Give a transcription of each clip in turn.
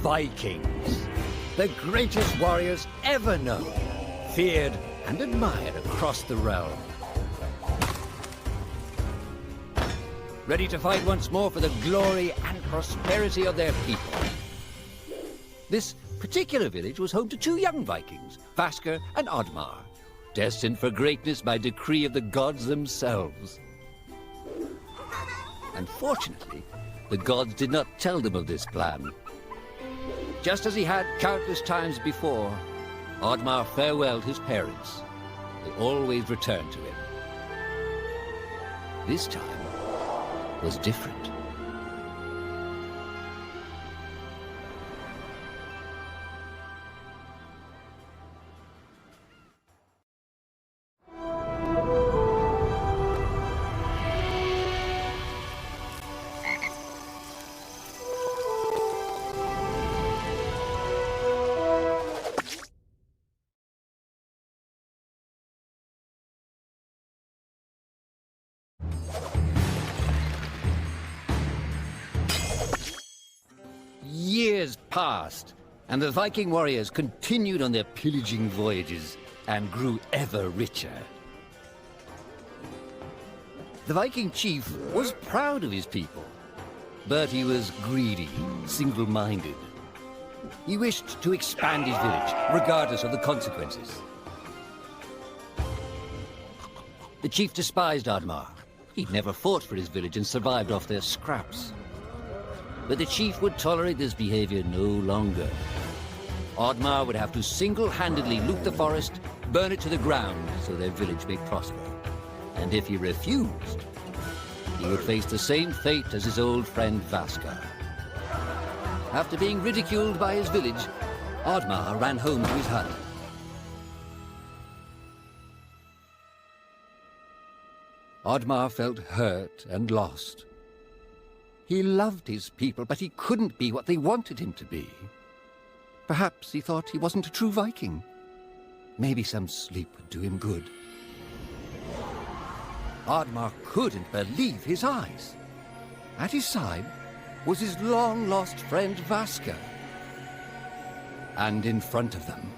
Vikings, the greatest warriors ever known, feared and admired across the realm. Ready to fight once more for the glory and prosperity of their people. This particular village was home to two young Vikings, Vasker and Oddmar, destined for greatness by decree of the gods themselves. Unfortunately, the gods did not tell them of this plan. Just as he had countless times before, Oudmar farewelled his parents. They always returned to him. This time was different. Years passed, and the Viking warriors continued on their pillaging voyages and grew ever richer. The Viking chief was proud of his people, but he was greedy, single-minded. He wished to expand his village, regardless of the consequences. The chief despised Oudmar. He'd never fought for his village and survived off their scraps. But the chief would tolerate this behavior no longer. Oddmar would have to single-handedly loot the forest, burn it to the ground so their village may prosper. And if he refused, he would face the same fate as his old friend Vasker. After being ridiculed by his village, Oddmar ran home to his hut. Oddmar felt hurt and lost. He loved his people, but he couldn't be what they wanted him to be. Perhaps he thought he wasn't a true Viking. Maybe some sleep would do him good. Oddmar couldn't believe his eyes. At his side was his long-lost friend Vasker. And in front of them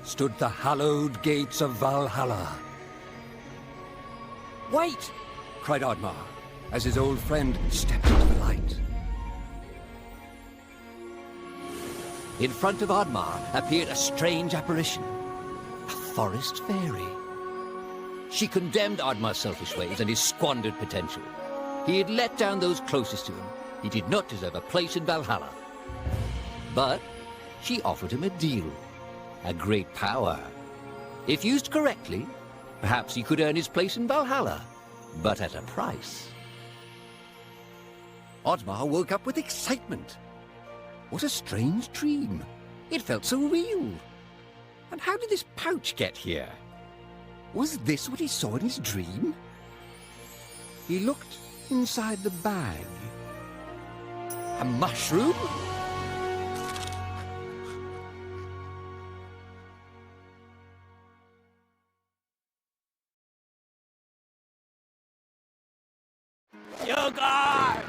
stood the hallowed gates of Valhalla. "Wait!" cried Oddmar, as his old friend stepped into the light. In front of Oudmar appeared a strange apparition, a forest fairy. She condemned Oudmar's selfish ways and his squandered potential. He had let down those closest to him. He did not deserve a place in Valhalla. But she offered him a deal, a great power. If used correctly, perhaps he could earn his place in Valhalla, but at a price. Oudmar woke up with excitement. What a strange dream. It felt so real. And how did this pouch get here? Was this what he saw in his dream? He looked inside the bag. A mushroom? Yogar!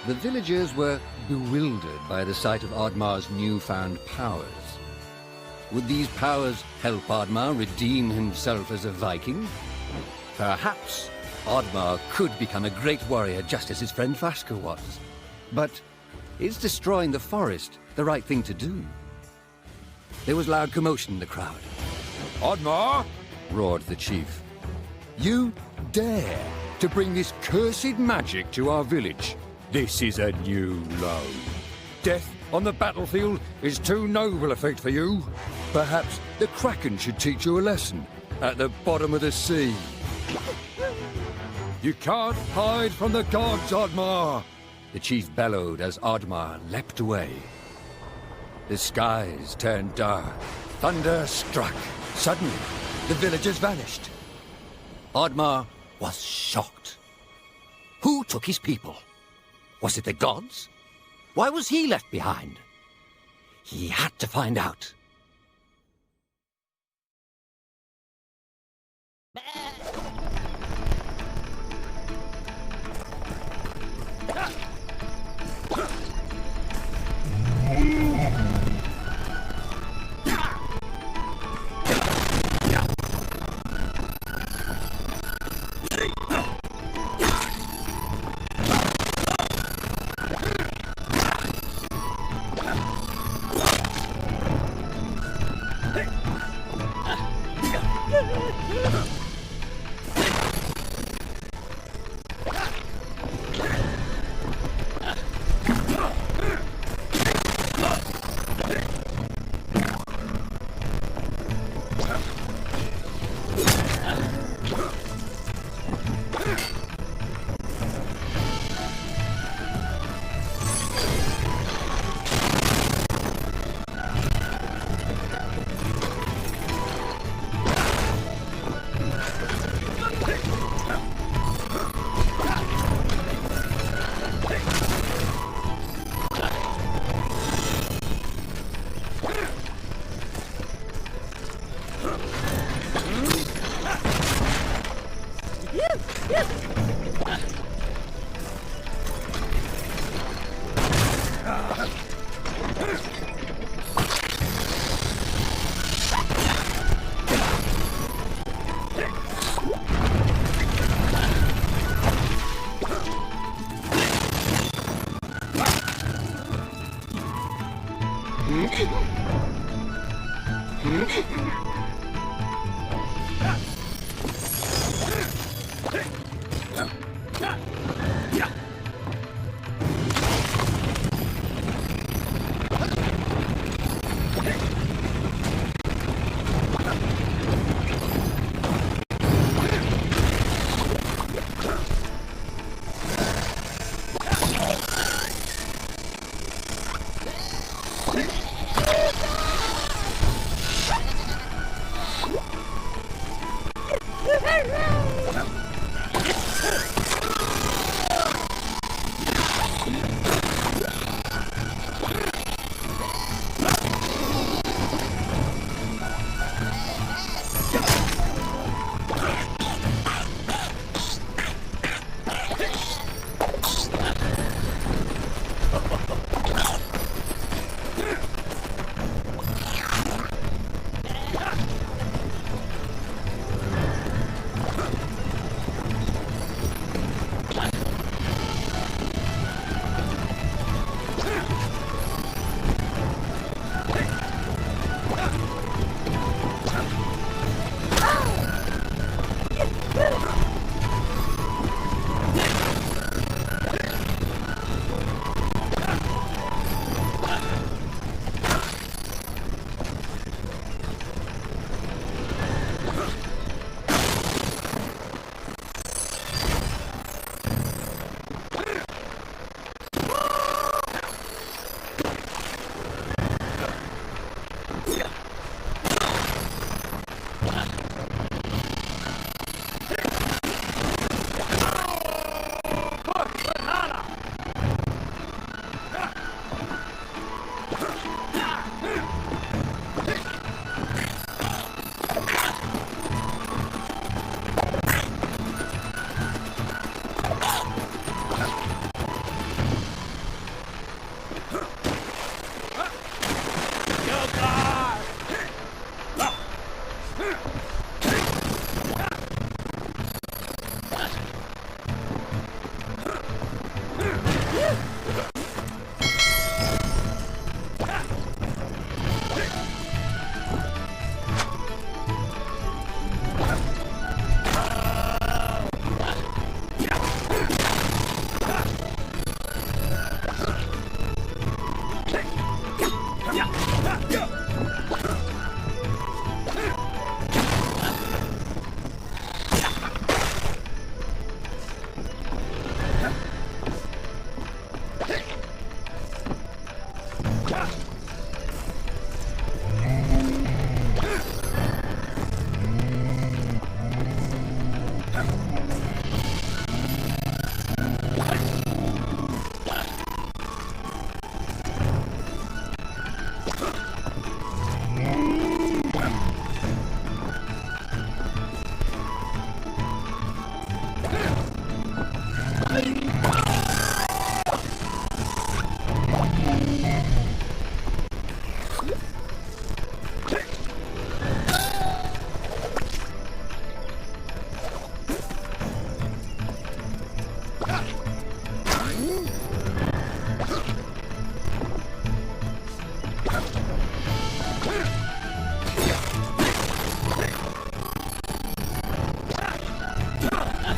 The villagers were bewildered by the sight of Oddmar's newfound powers. Would these powers help Oudmar redeem himself as a Viking? Perhaps Oddmar could become a great warrior just as his friend Vaska was. But is destroying the forest the right thing to do? There was loud commotion in the crowd. Oddmar! Roared the chief. You dare to bring this cursed magic to our village? This is a new low. Death on the battlefield is too noble a fate for you. Perhaps the Kraken should teach you a lesson at the bottom of the sea. You can't hide from the gods, Oddmar! The chief bellowed as Oudmar leapt away. The skies turned dark. Thunder struck. Suddenly, the villagers vanished. Oudmar was shocked. Who took his people? Was it the gods? Why was he left behind? He had to find out.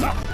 Ah!